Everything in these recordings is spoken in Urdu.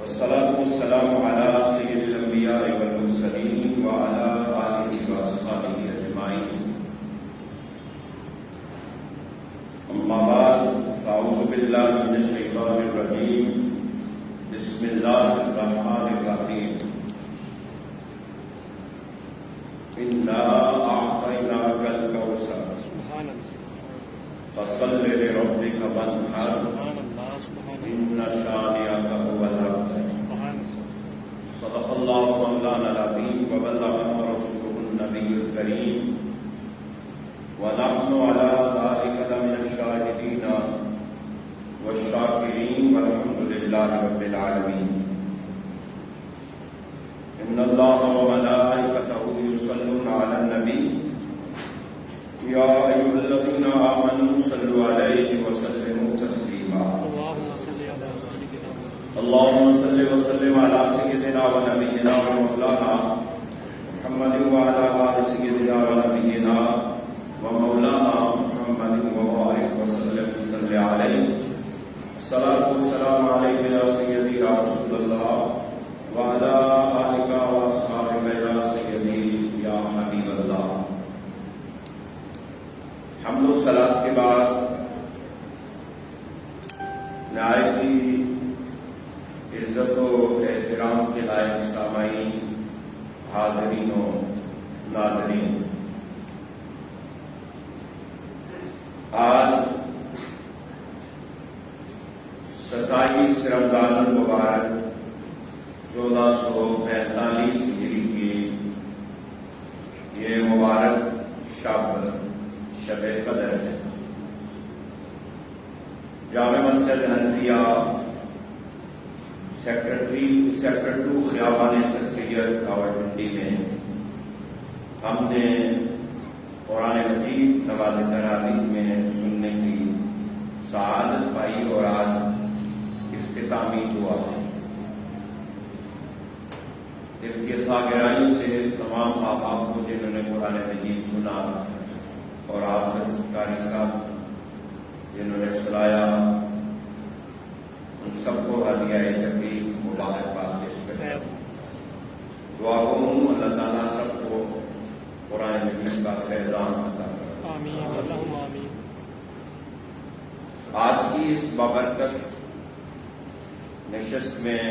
والصلاة والسلام على سيد الأنبياء والمرسلين وعلى آله وأصحابه أجمعين. أما بعد فأعوذ بالله من الشيطان الرجيم. بسم الله الرحمن الرحيم. إنا أعطيناك الكوثر فصل لربك وانحر إن شانئك هو الأبتر. صدق الله مولانا العظيم وبلغنا رسوله النبي الكريم ونحن على ذلك لمن الشاهدين والشاكرين والحمد لله رب العالمين. إن الله وملائكته يصلون على النبي يا أيها الذين آمنوا صلوا عليه وسلموا تسليما. اللهم صل وسلم على سيدنا ونبينا ومولانا محمد وعلى آل سيدنا ونبينا ومولانا محمد وبارك وسلم صل عليه. الصلاة والسلام عليك يا سيدي يا رسول الله وعلى آلك وأصحابك يا سيدي يا حبيب الله. حمد و صلاۃ کے بعد نہایت ہی عزت و احترام کے لائق سامعین، حاضرین و ناظرین، آج 27 رمضان المبارک 1445 ہجری کی یہ مبارک شب قدر ہے. جامع مسجد حنفیہ سیکٹر 2 خیابان سر سید راولپنڈی میں ہم نے قرآن مجید نماز تراویح میں سننے کی سعادت پائی اور آج اختتامی دعا ہے. دل کی اتھا گہرائیوں سے تمام احباب کو جنہوں نے قرآن مجید سنا اور حافظ قاری صاحب جنہوں نے سنایا ان سب کو ہدیہ تقدیم مبارکباد پیش کرتا ہوں. دعا ہوں اللہ تعالیٰ سب کو قرآن مجید کا فیضان عطا فرمائے. آج کی اس بابرکت نشست میں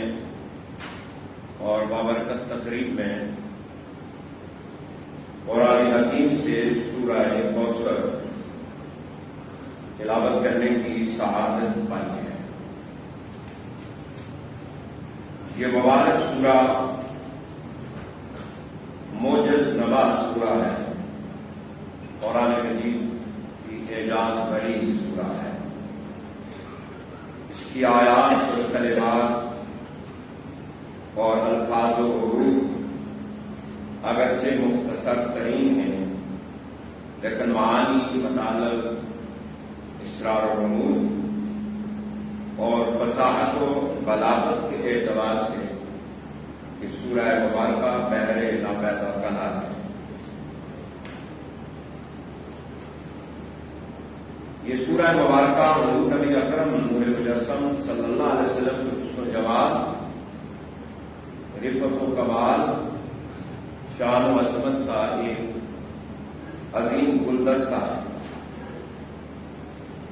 اور بابرکت تقریب میں قرآن حکیم سے سورہ کوثر تلاوت کرنے کی سعادت پائی ہے. یہ مبارک سورہ موجز نواز سورہ ہے. قرآن مجید کی اعجاز بھری سورہ ہے. اس کی آیات اور کلمات اور الفاظ و حروف اگرچہ مختصر ترین ہیں لیکن معانی، مطالب، اسرار و رموز اور فصاحت و بلاغت کے اعتبار سے یہ سورہ مبارکہ بحر ناپیدا کنار ہے. یہ سورہ مبارکہ حضور نبی اکرم نور مجسم صلی اللہ علیہ وسلم کے حسن و جمال، رفعت و کمال، شان و عظمت کا ایک عظیم گلدستہ ہے.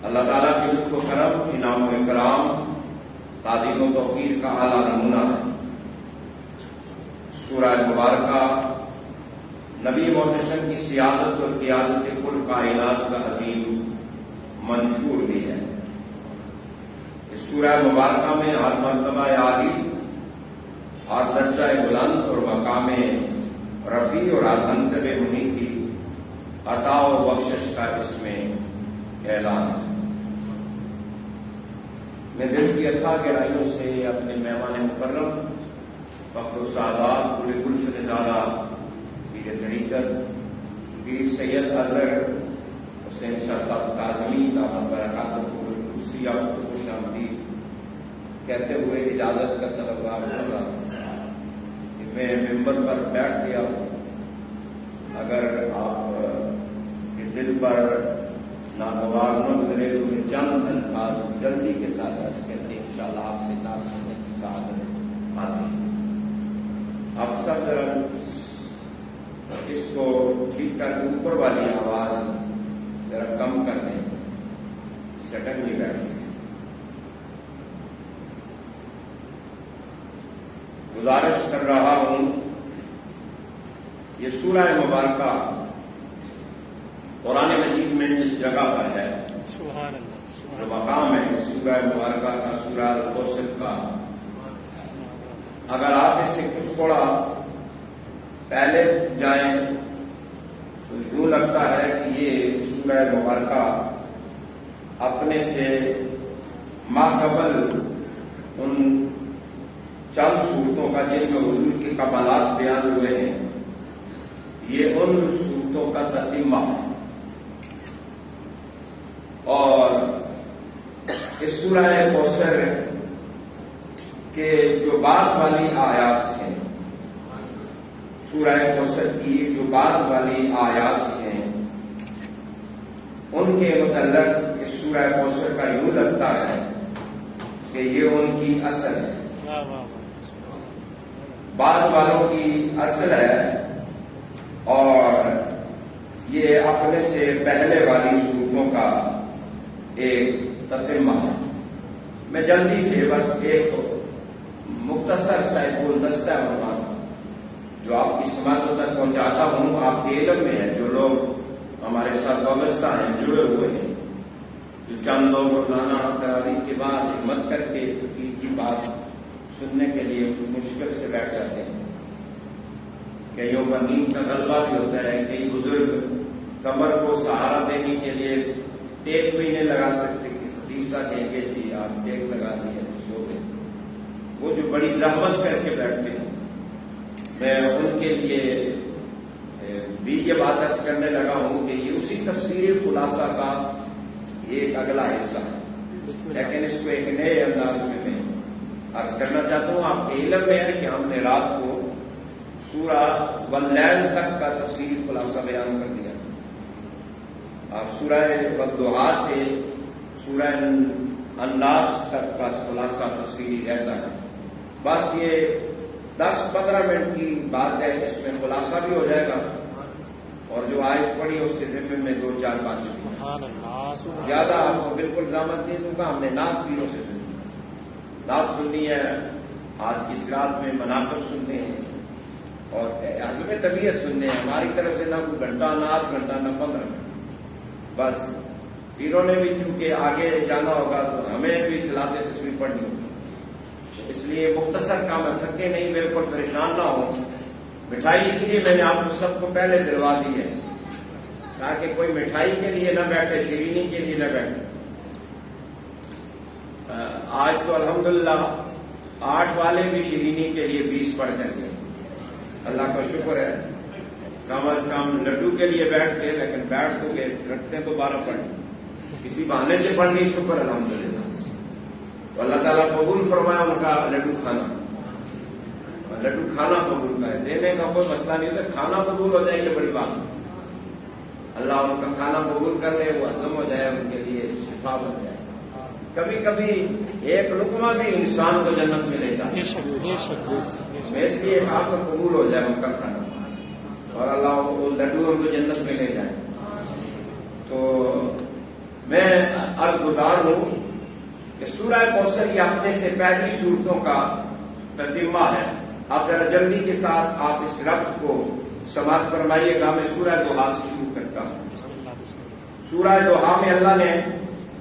اللہ تعالیٰ کی لطف و کرم، انعام و اکرام، تعظیم و توقیر کا اعلیٰ نمونہ ہے. سورہ مبارکہ نبی محتشم کی سیادت اور قیادت کل کائنات کا عظیم منشور بھی ہے. اس سورہ مبارکہ میں ہر مرتبہ عالی، ہر درجہ بلند اور مقام رفیع اور منصب منی کی عطا و بخشش کا اس میں اعلان ہے. میں دل کی اتھا گہرائیوں سے اپنے مہمان مکرم فخر السعادات گل گلشن نظارہ پیر طریقت پیر سید اظہر حسین شاہ صاحب کاظمی دامت برکاتہ القدسیہ کو خوش آمدید کہتے ہوئے اجازت کا طلبگار ہوگا کہ میں ممبر پر بیٹھ گیا ہوں. اگر آپ کے دل پر ناگوار نہ گزرے تو میں چند الفاظ جلدی کے ساتھ عرض کرتے انشاءاللہ آپ سے نعت سننے کی سعادت ذرا اس کو ٹھیک کر کے اوپر والی آواز ذرا کم کر دیں، سٹن نہیں بیٹھنے سے۔ گزارش کر رہا ہوں، یہ سورہ مبارکہ قرآن مجید میں جس جگہ پر ہے، جو مقام ہے اس سورہ مبارکہ کا، سورہ الکوثر کا، اگر آپ اس سے کچھ تھوڑا پہلے جائیں تو یوں لگتا ہے کہ یہ سورہ مبارکہ اپنے سے ماقبل ان چند صورتوں کا جن میں حضور کے کمالات بیان ہوئے ہیں، یہ ان صورتوں کا تتمہ ہے۔ اور اس سورہ کوثر کے جو بعد والی آیات ہیں، سورہ کوثر کی جو بعد والی آیات ہیں، ان کے متعلق اس سورہ کوثر کا یوں لگتا ہے کہ یہ ان کی اصل ہے، بعد والوں کی اصل ہے، اور یہ اپنے سے پہلے والی صورتوں کا ایک تتمہ ہے۔ میں جلدی سے بس ایک مختصر سا گلدستہ عنوان جو آپ کی سماعتوں تک پہنچاتا ہوں، آپ کے علم میں ہے، جو لوگ ہمارے ساتھ وابستہ ہیں، جڑے ہوئے ہیں، جو چند لوگ روزانہ تراویح کے بعد ہمت کر کے فقہ کی بات سننے کے لیے مشکل سے بیٹھ جاتے ہیں، کئیوں پر نیند کا غلبہ بھی ہوتا ہے، کئی بزرگ کمر کو سہارا دینے کے لیے ٹیک بھی نہیں لگا سکتے کہ خطیب صاحب کہیں گے جی آپ ٹیک لگا دیے تو سو گئے، وہ جو بڑی زحمت کر کے بیٹھتے ہیں، میں ان کے لیے بھی یہ بات عرض کرنے لگا ہوں کہ یہ اسی تفسیر خلاصہ کا ایک اگلا حصہ ہے، لیکن اس کو ایک نئے انداز میں عرض کرنا چاہتا ہوں۔ آپ کے علم میں ہے کہ ہم نے رات کو سورہ واللیل تک کا تفسیری خلاصہ بیان کر دیا تھا، اور سورہ والضحیٰ سے سورہ الناس تک کا خلاصہ تفسیری رہتا ہے۔ بس یہ 10-15 منٹ کی بات ہے، اس میں خلاصہ بھی ہو جائے گا، اور جو آیت پڑھی اس کے ذمے میں 2-4 باتیں، زیادہ آپ کو بالکل زحمت نہیں دوں گا۔ ہم نے نعت پیروں سے سنی، نعت سننی ہے، آج کی اس رات میں مناقب سننے ہیں، اور عزم طبیعت سننے ہیں۔ ہماری طرف سے نہ کوئی گھنٹہ، نہ آدھ گھنٹہ، نہ 15 منٹ، بس پیروں نے بھی چونکہ آگے جانا ہوگا تو ہمیں بھی صلاۃ تسبیح پڑھنی ہوگی، اس لیے مختصر کام ہے، تھکے نہیں، بالکل پریشان نہ ہو۔ مٹھائی اس لیے میں نے آپ کو سب کو پہلے دلوا دی ہے تاکہ کوئی مٹھائی کے لیے نہ بیٹھے، شیرینی کے لیے نہ بیٹھے۔ آج تو الحمدللہ 8 والے بھی شیرینی کے لیے 20 پڑھ کر گئے، اللہ کا شکر ہے۔ کم از کم لڈو کے لیے بیٹھتے، لیکن بیٹھ تو گئے، رکھتے تو 12 پڑھنی، کسی بہانے سے پڑھنی، شکر الحمدللہ۔ تو اللہ تعالیٰ قبول فرمایا ان کا لڈو کھانا، لڈو کھانا قبول کرے، دینے کا کوئی مسئلہ نہیں ہوتا، کھانا قبول ہو جائے یہ بڑی بات، اللہ ان کا کھانا قبول کر لے، وہ ہضم ہو جائے، ان کے لیے شفا بن جائے۔ کبھی کبھی ایک لقمہ بھی انسان کو جنت میں لے جاتا ہے، اس لیے آپ کو قبول ہو جائے ان کا کھانا، اور اللہ وہ لڈو ان کو جنت میں لے جائے۔ تو میں عرض گزار ہوں کہ سورہ کوثر یہ اپنے سے پہلی صورتوں کا تتمہ ہے۔ اب ذرا جلدی کے ساتھ آپ اس ربط کو سماعت فرمائیے گا۔ میں سورہ ضحیٰ سے شروع کرتا ہوں۔ سورہ ضحیٰ میں اللہ نے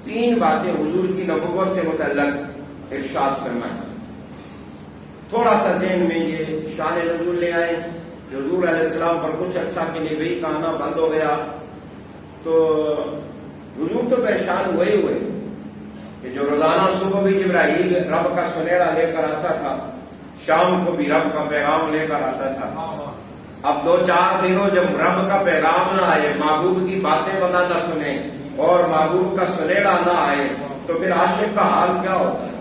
3 باتیں حضور کی نبوت سے متعلق ارشاد فرمائی۔ تھوڑا سا ذہن میں یہ شان نزول لے آئے کہ حضور علیہ السلام پر کچھ عرصہ کے لیے وحی کا آنا بند ہو گیا، تو حضور تو پریشان ہوئے کہ جو روزانہ صبح بھی جبرائیل رب کا سنیڑا لے کر آتا تھا، شام کو بھی رب کا پیغام لے کر آتا تھا، اب 2-4 دنوں جب رب کا پیغام نہ آئے، محبوب کی باتیں بندہ نہ سنے اور محبوب کا سنیڑا نہ آئے، تو پھر عاشق کا حال کیا ہوتا ہے،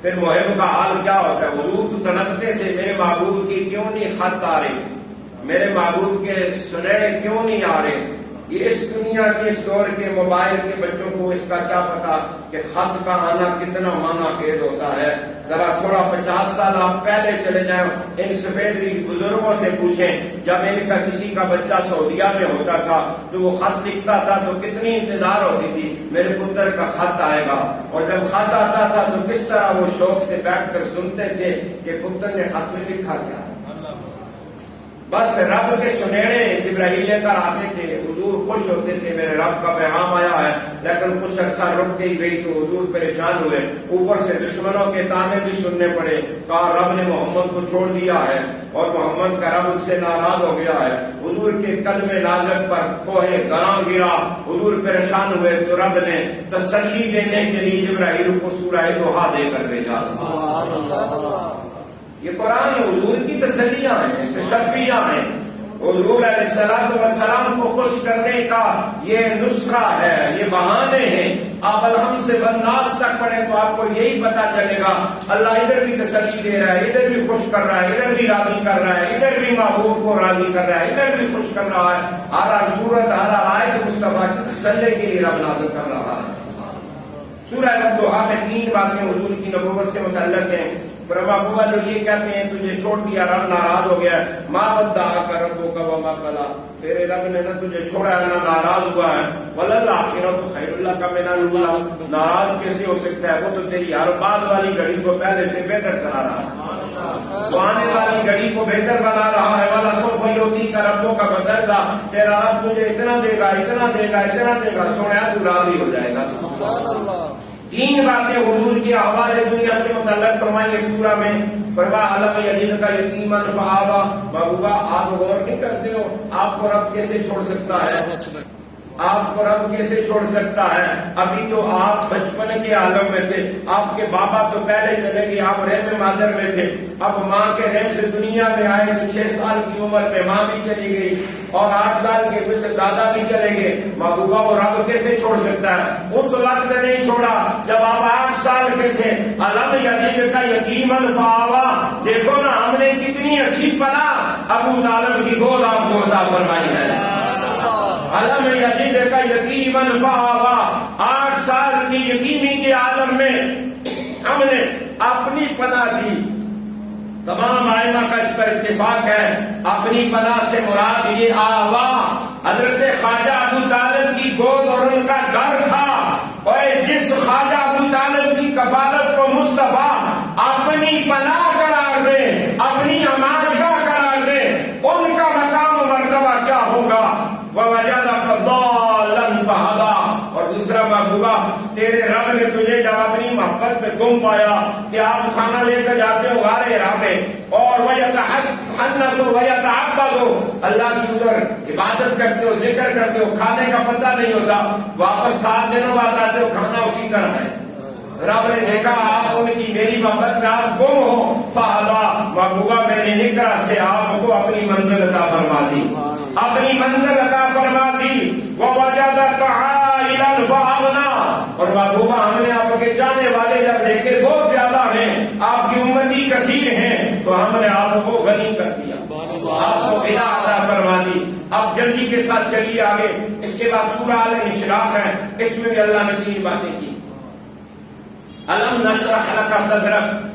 پھر محب کا حال کیا ہوتا ہے۔ حضور تو تڑپتے تھے، میرے محبوب کی کیوں نہیں خط آ رہے، میرے محبوب کے سنیڑے کیوں نہیں آ رہے، یہ اس دنیا کے اس دور کے موبائل کے بچوں کو اس کا کیا پتا کہ خط کا آنا کتنا معنی خیز ہوتا ہے. ذرا تھوڑا 50 سال آپ پہلے چلے جائیں، ان سفید ریش بزرگوں سے پوچھیں، جب ان کا کسی کا بچہ سعودیہ میں ہوتا تھا تو وہ خط لکھتا تھا تو کتنی انتظار ہوتی تھی میرے پتر کا خط آئے گا، اور جب خط آتا تھا تو کس طرح وہ شوق سے بیٹھ کر سنتے تھے کہ پتر نے خط میں لکھا کیا. بس رب کے سنہرے جبرائیل لے کر آتے تھے، حضور خوش ہوتے تھے میرے رب کا پیغام آیا ہے، لیکن کچھ عرصہ رک کے ہی گئی تو حضور پریشان ہوئے، اوپر سے دشمنوں کے تانے بھی سننے پڑے. کہا رب نے محمد کو چھوڑ دیا ہے اور محمد کا رب ان سے ناراض ہو گیا ہے. حضور کے کلمے نازک پر کوہ گراں گرا، حضور پریشان ہوئے تو رب نے تسلی دینے کے لیے جبرائیل کو سورہ دوحہ دے کر بھیجا. یہ قرآن حضور کی تسلیاں ہیں، تشفیاں ہیں. حضور علیہ السلام کو خوش کرنے کا یہ نسخہ ہے، یہ بہانے ہیں. آپ الحمد سے والناس تک پڑھیں تو آپ کو یہی پتا چلے گا اللہ ادھر بھی تسلی دے رہا ہے، ادھر بھی خوش کر رہا ہے، ادھر بھی راضی کر رہا ہے، ادھر بھی محبوب کو راضی کر رہا ہے، ادھر بھی خوش کر رہا ہے. ہر صورت ہر آیت مصطفیٰ کی تسلی کے لیے رب نازل کر رہا ہے. سورہ دوحہ میں 3 باتیں حضور کی نبوت سے متعلق ہیں. فرما ابا جو یہ کہتے ہیں تجھے چھوڑ دیا رب ناراض ہو گیا، ما ودعک ربک وما قلی، تیرے رب نے نہ تجھے چھوڑا ہے نہ ناراض ہوا ہے. وللآخرۃ خیر لک من الاولی، ناراض کیسے ہو سکتا ہے، وہ تو تیری ہر بعد والی گھڑی کو پہلے سے بہتر کرا رہا ہے، تو آنے والی گھڑی کو بہتر بنا رہا ہے. ولسوف یعطیک ربک فترضی، تیرا رب تجھے اتنا دے گا اتنا دے گا اتنا دے گا، سونا تو راضی ہو جائے گا. سبحان اللہ. 3 باتیں حضور کے حوالے دنیا سے متعلق فرمائی اس سورہ میں. فرمایا علم یجدک یتیما فآوی. محبوبہ آپ غور نہیں کرتے ہو آپ کو رب کیسے چھوڑ سکتا ہے، آپ کو رب کیسے چھوڑ سکتا ہے. ابھی تو آپ بچپن کے عالم میں تھے، آپ کے بابا تو پہلے چلے گئے، آپ رحم مادر میں تھے. اب ماں کے رحم سے دنیا میں آئے تو 6 سال کی عمر میں ماں بھی چلی گئی اور 8 سال کے بعد دادا بھی چلے گئے. محبوبہ وہ رب کیسے چھوڑ سکتا ہے؟ اس وقت نہیں چھوڑا جب آپ 8 سال کے تھے. علم یجدک یتیما فآوی، دیکھو نا ہم نے کتنی اچھی پناہ ابو طالب کی گود آپ کو عطا فرمائی ہے. علم یجدک یتیما فآوی، 8 سال کی یتیمی کے عالم میں ہم نے اپنی پناہ دی. تمام ائمہ کا اس پر اتفاق ہے اپنی پناہ سے مراد یہ آوا حضرت خواجہ ابو طالب کی گود اور ان کا گھر تھا. اور جس خواجہ ابو طالب کی کفالت کو مصطفیٰ اپنی پناہ قرار دے، اپنی امانگاہ قرار دے، ان کا مقام و مرتبہ کیا ہوگا. وَوَجَدَكَ ضَالًّا فَهَدَىٰ. اور دوسرا محبوبہ تیرے رب نے تجھے جب اپنی محبت میں گم پایا کہ آپ کھانا لے کر جاتے ہو غار حرا میں اور وَيَتَحَنَّسُ وَيَتَعَبَّدُ، اللہ کی ادھر عبادت کرتے ہو ذکر کرتے ہو، کھانے کا پتہ نہیں ہوتا، واپس 7 دنوں بعد آتے ہو کھانا اسی طرح ہے. رب نے دیکھا آپ ان کی میری محبت میں آپ گم ہو، فَهَدَىٰ. محبوبہ میں نے اقرا سے آپ کو اپنی منزل عطا فرما دی، اپنی منزل عطا فرما دی. وَوَجَدَكَ عَائِلًا فَأَغْنَىٰ. اور محبوبہ ہم نے آپ کے چاہنے والے جب دیکھے بہت زیادہ ہیں، آپ کی امتی کثیر ہیں، تو ہم نے آپ کو غنی کر دیا، آپ کو غنا عطا فرما دی. اب جلدی کے ساتھ چلیے آگے. اس کے بعد سورہ الانشراح ہے، اس میں بھی اللہ نے 3 باتیں کی. الم نشرح لک صدرک،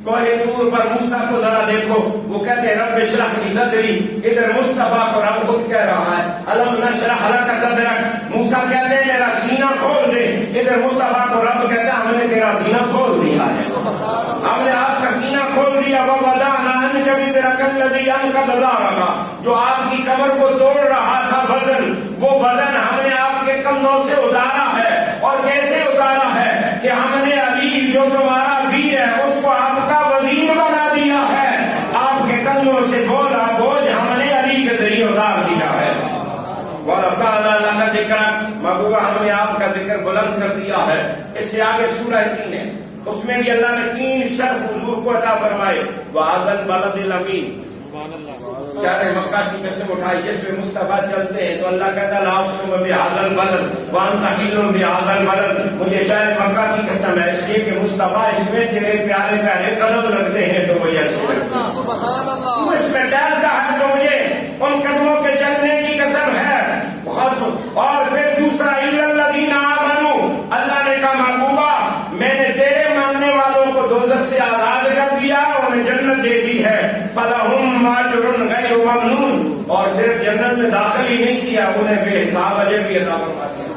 کوہ طور پر موسیٰ کو ذرا دیکھو، وہ کہتے ہیں رب اشرح لی صدری، ادھر مصطفیٰ کو رب خود کہہ رہا ہے الم نشرح لک صدرک. موسیٰ کہتے ہیں میرا سینہ کھول دے، ادھر مصطفیٰ کو رب کہتا ہے ہم نے تیرا سینہ کھول دیا ہے، ہم نے آپ کا سینہ کھول دیا. وَوَضَعْنَا عَنْكَ وِزْرَكَ الَّذِي أَنقَضَ ظَهْرَكَ، جو آپ کی کمر کو توڑ رہا تھا وزن، وہ وزن ہم نے آپ کے کندھوں سے اتارا ہے. اور کیسے اتارا ہے کہ ہم نے علی جو تمہارا ویر ہے اس کو آپ کا وزیر بنا دیا ہے، آپ کے کندھوں سے بولا بوجھ ہم نے علی کے ذریعے اتار دیا ہے. وَرَفَعْنَا لَكَ ذِكْرَكَ، محبوبہ ہم نے آپ کا ذکر بلند کر دیا ہے. اس سے آگے سورہ 3 ہے، اس میں بھی اللہ نے 3 شرف حضور کو عطا فرمائے. وَهَذَا الْبَلَدِ الْأَمِينِ، شہر مکہ کی قسم اٹھائی جس میں مصطفیٰ چلتے ہیں تو اللہ کہتا لا اقسم بهذا البلد وانت حل بهذا البلد، مجھے شہر مکہ کی قسم ہے اس لیے کہ مصطفیٰ اس میں تیرے پیارے پیارے قدم لگتے ہیں تو مجھے اچھے لگتے ہیں. سبحان اللہ. تو اس میں ٹہلتا ہے تو مجھے ان قدموں کے چلنے کی قسم ہے. بہت انہیں بے حساب اجر بھی عطا فرماتے ہیں۔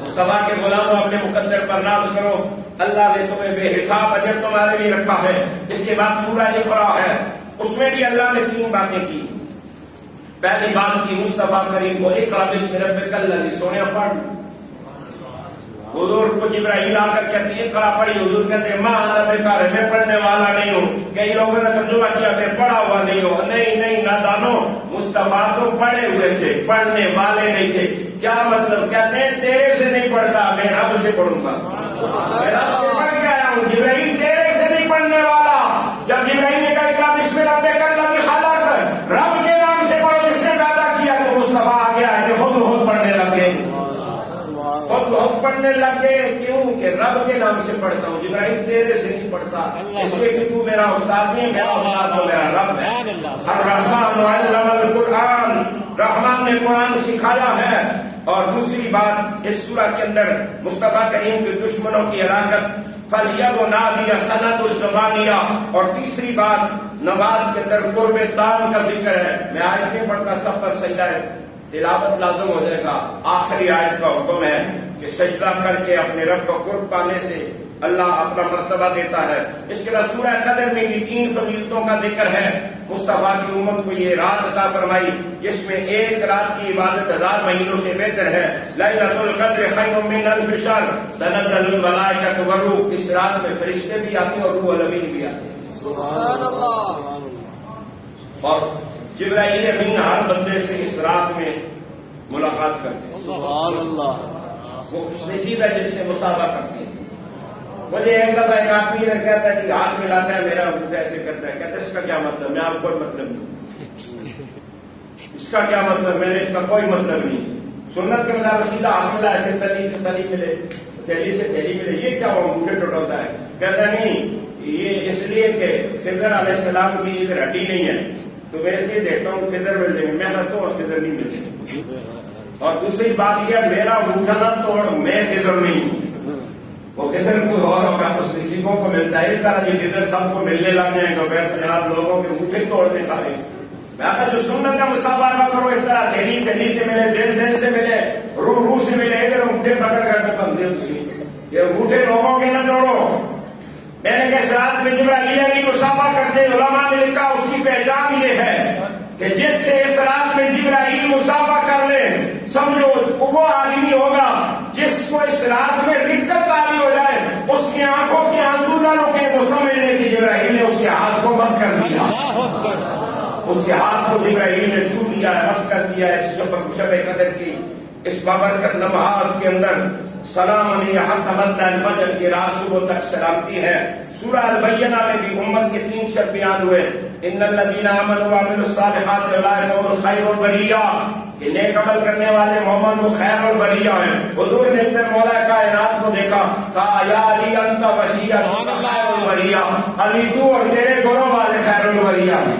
مصطفیٰ کے غلاموں اپنے مقدر پر ناز کرو، اللہ نے تمہیں بے حساب اجر تمہارے لیے رکھا ہے۔ اس کے بعد سورہ اقرا ہے، اس میں بھی اللہ نے 3 باتیں کی۔ پہلی بات کی مصطفیٰ کریم کو اقرا بسم ربک الذی، سونے پڑھ۔ حضور کو جبرائیل آ کر کہتے ہیں اقرا پڑھی، حضور کہتے ہیں ماں انا بقارئ، میں پڑھنے والا نہیں ہوں۔ کئی لوگوں نے ترجمہ کیا میں پڑھا ہوا نہیں ہوں۔ نہیں نادانو، مصطفیٰ تو پڑھے ہوئے تھے، پڑھنے والے نہیں تھے۔ کیا مطلب؟ کہتے ہیں تیرے سے نہیں پڑھتا، میں رب سے پڑھوں گا، میں رب سے پڑھ کے آیا ہوں۔ جبرائیل تیرے سے نہیں پڑھنے والا۔ جب جبرائیل نے کہا اقرا بسم ربک الذی خلق، رب کے نام سے پڑھو جس نے پیدا کیا، تو مصطفیٰ آ گیا کہ خود بہت پڑھنے لگے، خود بہت پڑھنے لگے۔ کیوں کہ رب کے نام سے پڑھتا ہوں، جبرائیل تیرے سے نہیں پڑھتا، اس لیے کہ تو میرا استاد نہیں، میرا استاد تو میرا رب ہے۔ الرحمن علم القرآن، رحمان نے قرآن سکھایا ہے۔ اور دوسری بات اس سورہ کے اندر مصطفیٰ کریم کے دشمنوں کی ہلاکت، فَلْيَدْ نَادِيَ سَنَدُ الزَّبَانِيَہ، اور تیسری بات نماز کے اندر قرب تام کا ذکر ہے۔ میں آیت نہیں پڑھتا، سب پر سجدہ ہے، تلاوت لازم ہو جائے گا۔ آخری آیت کا حکم ہے کہ سجدہ کر کے اپنے رب کو قرب پانے سے اللہ اپنا مرتبہ دیتا ہے۔ اس کے بعد سورہ قدر میں بھی 3 فضیلتوں کا ذکر ہے۔ مصطفیٰ کی امت کو یہ رات عطا فرمائی جس میں ایک رات کی عبادت 1000 مہینوں سے بہتر ہے۔ لیلۃ القدر خیر من الف شہر، تنزل الملائکۃ والروح، اس رات میں فرشتے بھی آتے ہیں اور روح الامین بھی آتے ہیں۔ سبحان اللہ۔ اور جبرائیل امین ہر بندے سے اس رات میں ملاقات کرتے ہیں۔ سبحان اللہ۔ وہ خوش نصیب ہے جس سے مصابہ کرتے ہیں۔ مجھے ایک دفعہ ایک آدمی ادھر کہتا ہے کہ ہاتھ ملاتا ہے میرا انگوٹھا ایسے کرتا ہے، کہتا ہے اس کا کیا مطلب؟ میں آپ کوئی مطلب نہیں، اس کا کیا مطلب؟ میں نے اس کا کوئی مطلب نہیں۔ سنت کے مطابق سیدھا ہاتھ ملا، ایسے تلی سے تلی ملے، تھیلی سے تھیلی ملے، یہ کیا وہ انگوٹھے ٹوٹوتا ہے؟ کہتا نہیں، یہ اس لیے کہ خضر علیہ السلام کی ادھر ہڈی نہیں ہے تو میں اس لیے دیکھتا ہوں خضر مل جائیں گے، میں نہ تو خضر نہیں ملتے۔ اور دوسری بات یہ میرا انگوٹھا نہ توڑ، میں خضر نہیں ہوں، وہ خضر کوئی اور ہوگا، کچھ نصیبوں کو ملتا ہے۔ اس طرح جو خضر سب کو ملنے لگ جائیں تو پھر جناب لوگوں کے انگوٹھے توڑ دے سارے۔ میں کہا جو سنت کا مصابہ نہ کرو، اس طرح تھیلی تھیلی سے ملے، دل دل سے ملے، روح روح سے ملے، ادھر انگوٹھے پکڑ کر کے بندے یہ انگوٹھے لوگوں کے نہ توڑو۔ میں نے کہا اس رات میں جبرائیل امین مصابہ کرتے، علماء نے لکھا اس کی پہچان یہ ہے کہ جس سے اس رات میں جبرائیل مصابہ کر لے، سمجھو وہ آدمی ہوگا جس کو اس رات میں رکت تاری ہو جائے، اس کی آنکھوں کے آنسو نہ رکے، وہ سمجھ لے کہ جبرائیل نے اس کے ہاتھ کو بس کر دیا، اس کے ہاتھ کو جبرائیل نے چھو دیا ہے، بس کر دیا ہے۔ اس شب قدر کی اس بابرکت لمحات کے اندر سلام حق مطلع الفجر کی رات صبح تک سلامتی ہے۔ سورہ البینہ میں بھی امت کے 3 شب بیان ہوئے، ان الذین آمنوا وعملوا الصالحات اولئک هم خیر البریہ، کہ نیک عمل کرنے والے مومن وہ خیر البریہ ہیں۔ حضور نے اندر مولا کائنات کو دیکھا، کہا یا علی انت وشیعہ خیر البریہ، علی تو اور تیرے گروہ والے خیر البریہ ہیں،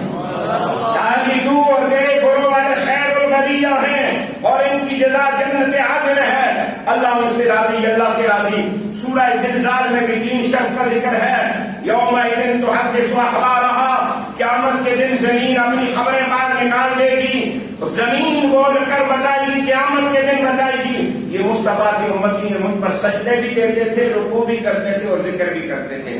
علی تو اور تیرے گروہ والے خیر البریہ ہیں، اور ان کی جزا جنت عدن ہے، اللہ ان سے راضی، اللہ سے راضی۔ سورہ زلزال میں بھی 3 شخص کا ذکر ہے، یومئذ تحدث اخبارہا، قیامت کے دن زمین اپنی خبریں باہر نکال دے گی، زمین بول کر بتائے گی، قیامت کے دن بتائے گی یہ مصطفیٰ کی امتی ہیں، مجھ پر سجدے بھی دیتے تھے، رکوع بھی کرتے تھے اور ذکر بھی کرتے تھے۔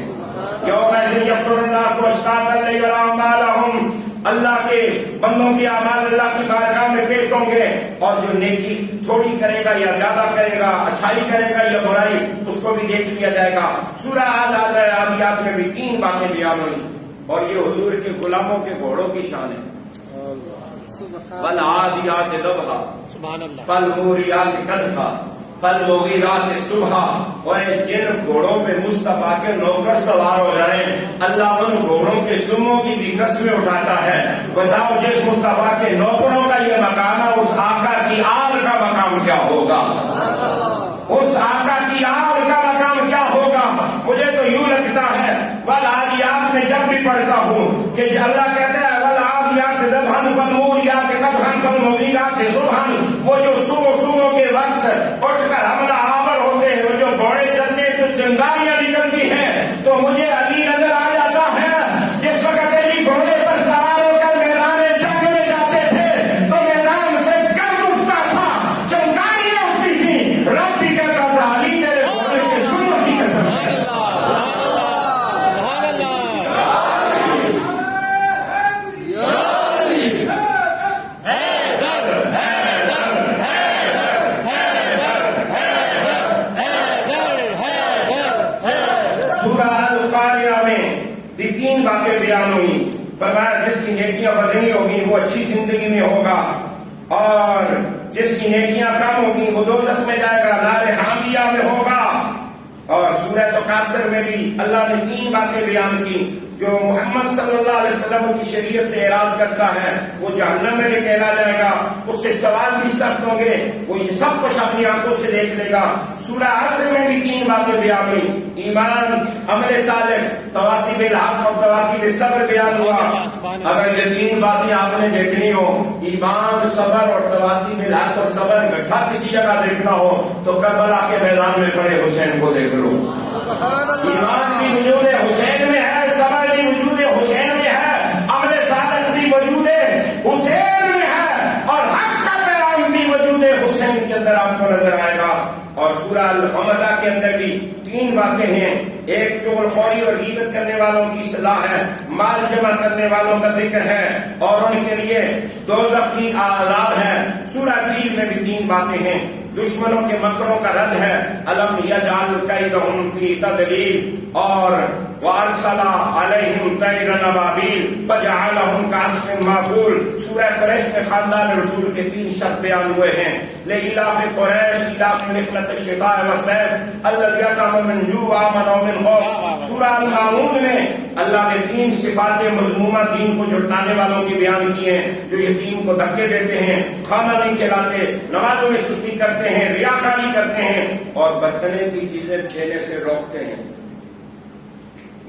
یومئذ یصدر الناس اشتاتا لیروا اعمالہم، اللہ کے بندوں کی اعمال اللہ کی بارگاہ میں پیش ہوں گے، اور جو نیکی تھوڑی کرے گا یا زیادہ کرے گا، اچھائی کرے گا یا برائی، اس کو بھی دیکھ لیا جائے گا۔ سورہ عادیات میں بھی 3 باتیں بیان ہوئی، اور یہ حضور کے غلاموں کے گھوڑوں کی شان ہے۔ والعادیات ضبحا فالموریات قدحا فالمغیرات صبحا، اور جن گھوڑوں پہ مصطفیٰ کے نوکر سوار ہو جائیں اللہ ان گھوڑوں کے سموں کی بھی قسمیں اٹھاتا ہے۔ بتاؤ جس مصطفیٰ کے نوکروں کا یہ مقام ہے، اس آقا کی آل کا مقام کیا ہوگا؟ اس آقا کی آل کا مقام کیا ہوگا؟ مجھے تو یوں لگتا ہے والعادیات میں جب بھی پڑھتا ہوں کہ اللہ کہتا ہے والعادیات ضبحا فالموریات قدحا فالمغیرات صبحا، وہ جو صبح کے وقت اٹھ کر حملہ آور ہوتے ہیں، وہ جو گھوڑے چلتے ہیں تو چنگاریاں نکلتی ہیں، تو مجھے علی نظر آ جاتا ہے جس وقت علی گھوڑے پر سوار ہو کر میدان جنگ میں جاتے تھے تو میدان سے گرد سورہ القاریہ میں بھی 3 باتیں بیان ہوئی. فرمایا جس کی نیکیاں وزنی ہوگی وہ اچھی زندگی میں ہوگا، اور جس کی نیکیاں کم ہوگی وہ دوزخ میں جائے گا، نار حامیہ میں ہوگا. اور سورہ تکاثر میں بھی اللہ نے 3 باتیں بیان کی. جو محمد صلی اللہ علیہ وسلم کی شریعت سے اعراض کرتا ہے وہ جہنم میں نکالا جائے گا، اس سے سوال بھی سخت ہوں گے، وہ یہ سب کچھ اپنی آنکھوں سے دیکھ لے گا. سورہ عصر میں بھی 3 باتیں بیان ہوئی. ایمان، عمل صالح، تواصی بالحق اور تواصی بالصبر بیان ہوا. اگر یہ 3 باتیں آپ نے دیکھنی ہو، ایمان، صبر اور تواصی بالحق اور صبر اکٹھا کسی جگہ دیکھنا ہو تو کربلا کے میدان میں کھڑے حسین کو دیکھ لو. ایمان بھی وجود حسین میں ہے، صبر بھی وجود حسین میں ہے، عمل صالح بھی وجود حسین میں ہے، اور حق کا پیغام بھی وجود حسین کے اندر آپ کو نظر آئے گا. اور سورہ الحمزہ کے اندر بھی 3 باتیں ہیں. ایک چغل خوری اور غیبت کرنے والوں کی اصلاح ہے، مال جمع کرنے والوں کا ذکر ہے، اور ان کے لیے دوزخ کی عذاب ہے. سورہ فیل میں بھی 3 باتیں ہیں. دشمنوں کے مکروں کا رد ہے، الم یجعل کیدہم فی تدلیل، اور وارسل علیہم طیر ابابیل فجعلہم کعصف مأکول. سورہ قریش میں خاندان رسول کے 3 شرط بیان ہوئے ہیں. لإلاف قریش إلاف رحلة الشتاء والصيف الذي أطعمهم من جوع وآمنهم من خوف. سورہ الماعون میں اللہ نے 3 صفات مذمومہ دین کو جھٹلانے والوں کی بیان کی ہیں، جو یتیم کو دھکے دیتے ہیں، کھانا نہیں کھلاتے، نمازوں میں سستی کرتے ہیں، ریاکاری کرتے ہیں، اور برتنے کی چیزیں دینے سے روکتے ہیں.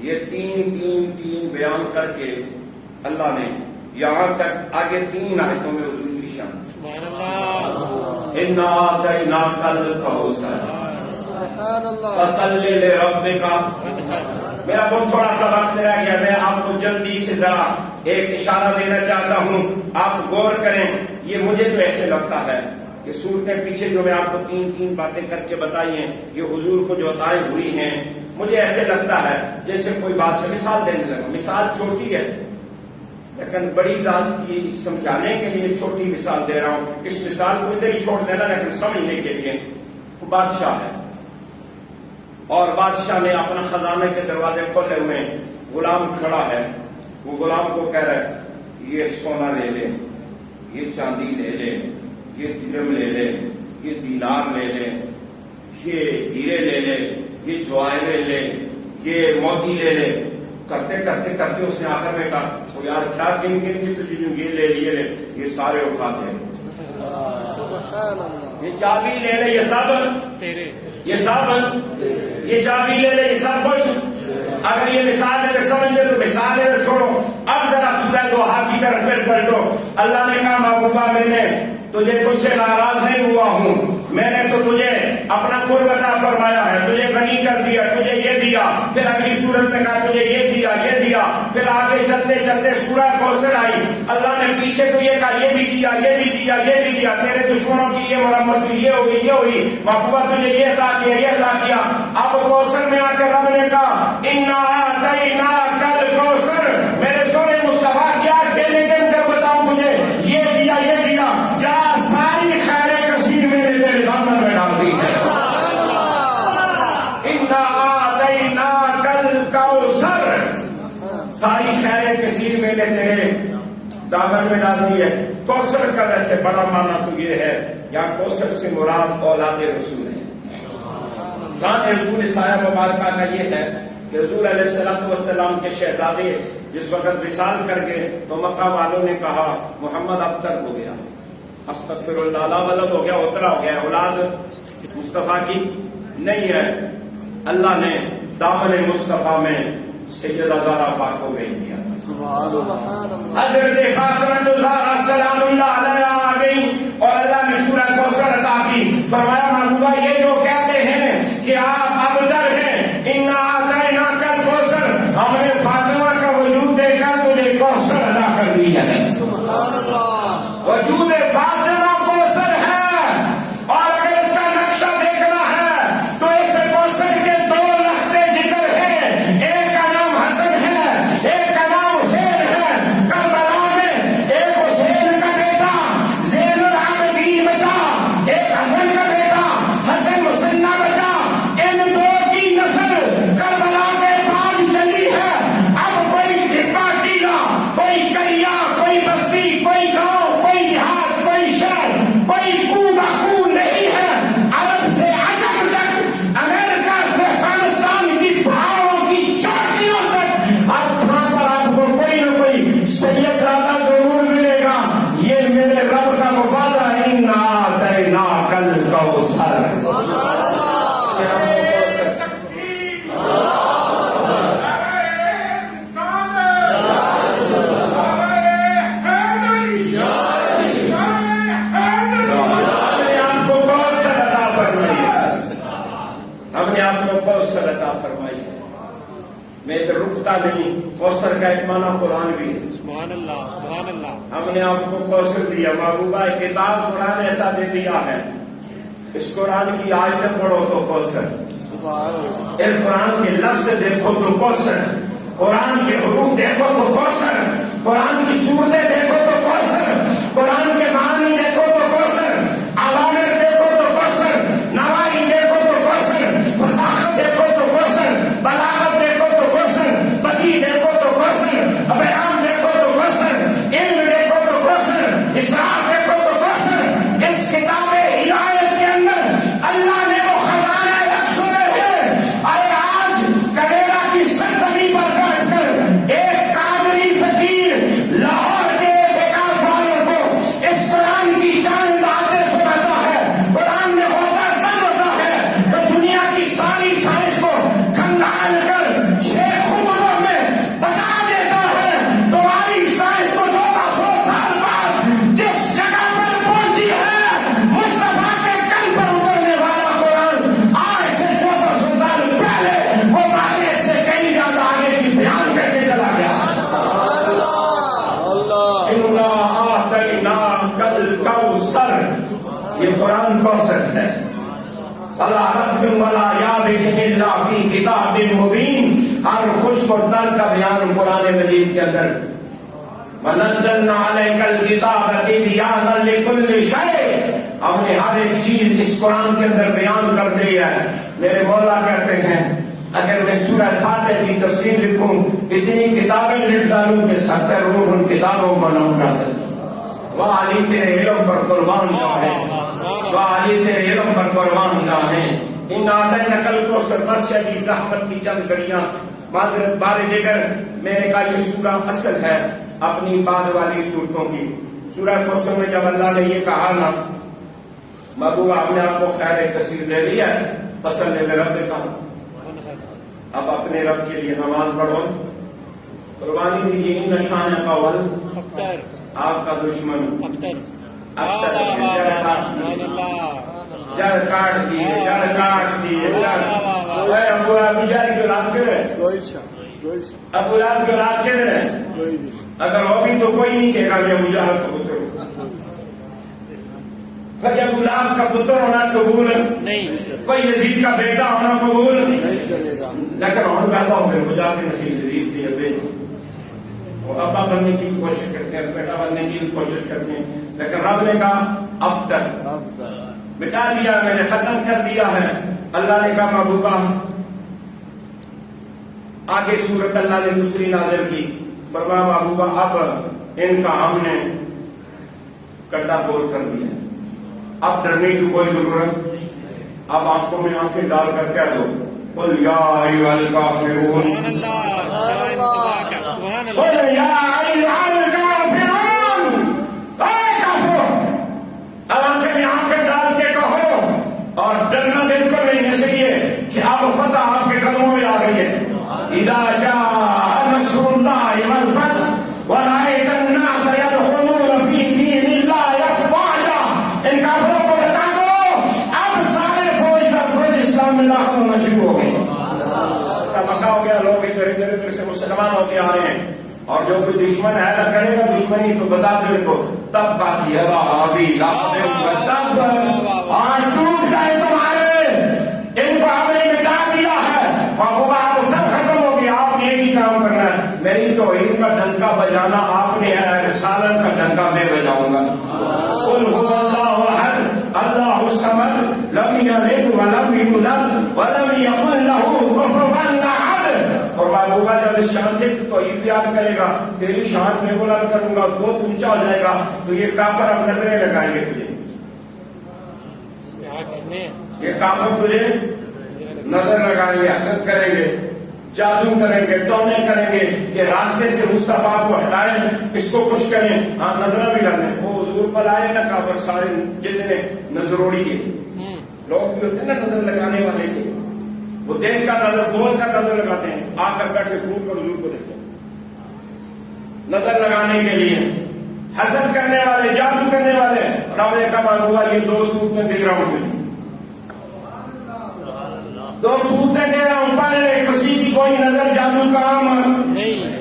یہ 3 بیان کر کے اللہ نے یہاں تک آگے 3 آیتوں میں حضور کی شان اِنَّا أَعْطَيْنَاكَ الْكَوْثَرَ فَصَلِّ لِرَبِّكَ. میرا بہت تھوڑا سا وقت رہ گیا، میں آپ کو جلدی سے ذرا ایک اشارہ دینا چاہتا ہوں، آپ غور کریں. یہ مجھے تو ایسے لگتا ہے کہ صورتیں پیچھے جو میں آپ کو 3 باتیں کر کے بتائی ہیں، یہ حضور کو جو عطائیں ہوئی ہیں، مجھے ایسے لگتا ہے جیسے کوئی بات سے مثال دینے لگا. مثال چھوٹی ہے لیکن بڑی ذات کی سمجھانے کے لیے چھوٹی مثال دے رہا ہوں. اس مثال کو ادھر ہی چھوڑ دینا، لیکن سمجھنے کے لیے. بادشاہ ہے اور بادشاہ نے اپنا خزانے کے دروازے کھولے ہوئے ہیں. غلام کھڑا ہے، وہ غلام کو کہہ رہا ہے یہ سونا لے لے، یہ چاندی لے لے، یہ درم لے لے، یہ دینار لے لے، یہ ہیرے لے لے، یہ جواہریں لے، یہ موتی لے لے. کرتے کرتے کرتے اس نے آخر میں کہا وہ یار کیا گن گن کے تجھے یہ لے یہ لے، یہ سارے اٹھا دے. یہ چابی لے لے، یہ سب تیرے، یہ سب یہ چابی لے لے، یہ سب کچھ. اگر یہ مثال ہے تو سمجھے تو مثال ہے چھوڑو. اب ذرا سورہ دوحہ کی طرف پھر پلٹو. اللہ نے کہا محبوبہ میں نے تجھے تجھ سے ناراض نہیں ہوا ہوں، میں نے تو تجھے اپنا قرب عطا فرمایا ہے، تجھے غنی کر دیا، تجھے یہ دیا. پھر اگلی صورت میں کہا تجھے یہ دیا، یہ دیا. پھر آگے چلتے چلتے سورہ کوثر آئی، اللہ نے پیچھے تو یہ کہا یہ بھی دیا، یہ بھی دیا، یہ بھی دیا. تیرے دشمنوں کی یہ مرمت ہوئی، یہ ہوئی، یہ ہوئی. محبوبہ تجھے یہ عطا کیا، یہ عطا کیا. اب کوثر میں آ کے رب نے کہا اِنَّا أَعْطَيْنَاكَ الْكَوْثَرَ. میرے سونے مصطفیٰ کیا کہنے کے اندر بتاؤں تجھے، یہ دیا، یہ دیا. جا ساری خیر کثیر میں نے تیرے دامن میں ڈال دی ہے. اِنَّا أَعْطَيْنَاكَ الْكَوْثَرَ. ساری خیر کثیر میں نے تیرے دامن میں ڈال دی ہے. کوثر کا ویسے بڑا معنی تو یہ ہے، یہاں کوثر سے مراد اولاد رسول ہے. شان حضور سایہ مبارکہ کا یہ ہے کہ حضور علیہ السلام کے شہزادے جس وقت وصال کر گئے تو مکہ والوں نے کہا محمد اب تک ہو گیا، استغفر اللہ، لا ولد ہو گیا، اترا ہو گیا، اولاد مصطفیٰ کی نہیں ہے. اللہ نے دامن مصطفیٰ میں سیدہ زہرا پاک کو بھیج دیا. حضرت فاطمہ زہرا سلام اللہ علیہا آ گئی اور اللہ نے سورہ کوثر عطا کی. فرمایا محبوبہ یہ جو کہتے ہیں کہ آپ ابتر ہیں، اِنَّا أَعْطَيْنَاكَ الْكَوْثَرَ، ہم نے فاطمہ کا وجود دیکھا تجھے کوثر عطا کر دیا ہے. وجود فاطمہ کوثر ہے، اور اگر اس کا نقشہ دیکھنا ہے تو اس کوثر کے 2 لختے جگر ہیں. ایک کا نام حسن ہے، ایک کا نام حسین ہے. کربلا میں ایک حسین کا بیٹا زین العابدین بچا، ایک حسن کا بیٹا میں تو رکتا نہیں. کوثر کا ایک معنی قرآن بھی ہے. سبحان اللہ سبحان اللہ. ہم نے آپ کو کوثر دیا. محبوبہ کتاب قرآن ایسا دے دیا ہے, اس قرآن کی آیتیں پڑھو تو کوثر, سبحان اللہ. اس قرآن کے لفظ دیکھو تو کوثر, قرآن کے حروف دیکھو تو کوثر, قرآن کی صورتیں دیکھو تو کوثر, قرآن کے معنی دیکھو تو کوثر, عوامر دیکھو تو کوثر, نواہی دیکھو تو کوثر, فصاحت دیکھو تو کوثر, بلاغت دیکھو تو کوثر, بدیع دیکھو تو کوثر, بیان دیکھو تو کوثر, علم دیکھو تو کوثر, اسرار دیکھو تو کوثر. اس کتاب ہدایت کے اندر اللہ نے وہ خزانے رکھ چھوڑے ہیں. ارے آج کریلا کی سرزمین پر بیٹھ کر ایک قادری فقیر لاہور کے بیکار والوں کو اس قرآن کی چاند آتے سناتا ہے. قرآن میں ہوتا سب ہوتا ہے کہ دنیا کی ساری سائنس کو کھنگال کر 6 خطبوں میں بتا دیتا ہے. تمہاری سائنس کو 1400 سال بعد جس جگہ پر پہنچی ہے, مصطفیٰ کے کن پر اترنے والا قرآن آج سے 1400 سال پہلے وہ باتیں سے کئی زیادہ آگے کی بیان کر کے چلا گیا. اللہ اِنَّا أَعْطَيْنَاكَ الْكَوْثَرَ, یہ قرآن کوثر ہے. وَلَا رَطْبٍ وَلَا يَابِسٍ إِلَّا فِي كِتَابٍ مُبِينٍ. ہر خشک اور تر کا بیان قرآن مجید کے اندر. وَنَزَّلْنَا عَلَيْكَ الْكِتَابَ تِبْيَانًا لِكُلِّ شَيْءٍ, ہم نے ہر ایک چیز اس قرآن کے اندر بیان کر دی ہے. میرے مولا کہتے ہیں اگر میں سورہ فاتحہ کی تفسیر لکھوں, اتنی کتابیں لکھ ڈالوں کہ 70 روح ان کتابوں کو نہ بنا سکوں. وہ علی تیرے علم پر قربان جائیں, وہ علی تیرے علم پر قربان جائیں. ان آتے نقل کو سرمسیہ کی زحمت کی چند گھڑیاں معذرت بارے دیگر. میں نے کہا یہ سورہ اصل ہے اپنی بعد والی صورتوں کی. سورہ کوثر میں جب اللہ نے یہ کہا نا, محبوبہ ہم نے آپ کو خیر کثیر دے دیا ہے, فصل لے رب کا, اب اپنے رب کے لیے نماز پڑھو, قربانی دیجیے. ان نشان کا ول ابتر آپ کا دشمن ابتر. اب تک جڑ کاٹ دیے, جڑ کاٹ دیے, ابو ابو جہل کی اولاد کے رہے, کوئی شک کوئی شک ابو لہب کی اولاد کے رہے. کوئی نہیں. اگر ہو بھی تو کوئی نہیں کہے گا میں ابو جہل کا پتر ہوں. کوئی ابو لہب کا پتر ہونا قبول نہیں کوئی یزید کا بیٹا ہونا قبول نہیں کرے گا. لیکن ہم پیدا ہو گئے مجھے نصیب یزید دی ابے, وہ ابا بننے کی بھی کوشش کرتے ہیں, بیٹا بننے کی بھی کوشش کرتے ہیں, لیکن رب نے کہا اب تک اب تک مٹا دیا, میں نے ختم کر دیا ہے. اللہ نے کہا محبوبہ آگے صورت اللہ نے دوسری نازل کی. فرمایا محبوبہ اب ان کا ہم نے کڈا بول کر دیا, اب ڈرنے کی کوئی ضرورت. اب آنکھوں میں آنکھیں ڈال کر کہہ دو قل یا ایھا الکافرون, سبحان اللہ سبحان اللہ. قل یا ایھا الکافرون, اے کافر. اب آنکھیں میں آنکھیں ڈال کے کہو, اور ڈرنا بالکل نہیں, اس لیے کہ اب فتح آپ کے قدموں میں آ گئی ہے. اذا جاء نصر اللہ والفتح ورأیت الناس يدخلون فی دین اللہ افواجا. ان کافروں کو بتا دو اب سارے فوج کا فوج اسلام میں داخل ہونا شروع ہو گئی. ایسا مکہ ہو گیا, لوگ ادھر ادھر ادھر سے مسلمان ہوتے آ رہے ہیں, اور جو کوئی دشمن ہے نہ کرے گا دشمنی تو بتا دو ان کو تب بات یدا ابھی تب اور ٹوٹ جائے تمہارے. ان کو ہم نے مٹا دیا ہے, محبوبہ آپ سب ختم ہو گیا. آپ نے ایک ہی کام کرنا ہے, میری توحید کا ڈنکا بجانا آپ نے ہے, رسالت کا ڈنکا میں بجاؤں گا. قل هو اللہ احد اللہ الصمد لم یلد ولم یولد ولم یکن له کفوا احد. اور محبوبہ جب اس شان سے توحید بیان کرے گا, تیری شان میں بلند کروں گا, بہت اونچا ہو جائے گا, تو یہ کافر اب نظریں لگائیں گے تجھے. یہ کافر تجھے نظر لگائیں گے, حسد کریں گے, جادو کریں گے, ٹونے کریں گے کہ راستے سے مصطفیٰ کو ہٹائیں, اس کو کچھ کریں. ہاں نظر بھی ڈالیں. وہ حضور پر آئے نا کافر سارے جتنے نظروڑی ہے لوگ بھی ہوتے ہیں نا نظر لگانے والے کے, وہ دیکھ کر نظر بول کر نظر لگاتے ہیں. آ کر بیٹھے گھوم کر حضور کو دیکھتے نظر لگانے کے لیے. حسد کرنے والے, جادو کرنے والے. رب نے کہا محبوبہ یہ 2 صورتیں دے رہا ہوں تجھے, 2 صورتیں دے رہا ہوں. پہلے کسی کی کوئی کوئی نظر جادو کا عام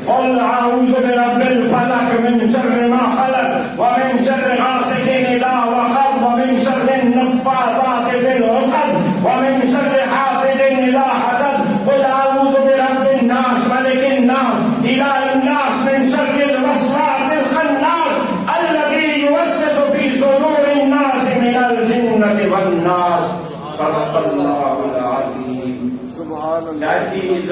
قل اعوذ برب الفلق من شر ما خلق ومن شر غاسق اذا وقب ومن شر النفاثات في العقد ومن شر حاسد اذا حسد قل اعوذ برب الناس ملك الناس اله الناس من شر الوسواس الخناس الذي يوسوس في صدور الناس من الجنة والناس. صدق اللہ العظیم. سبحان اللہ.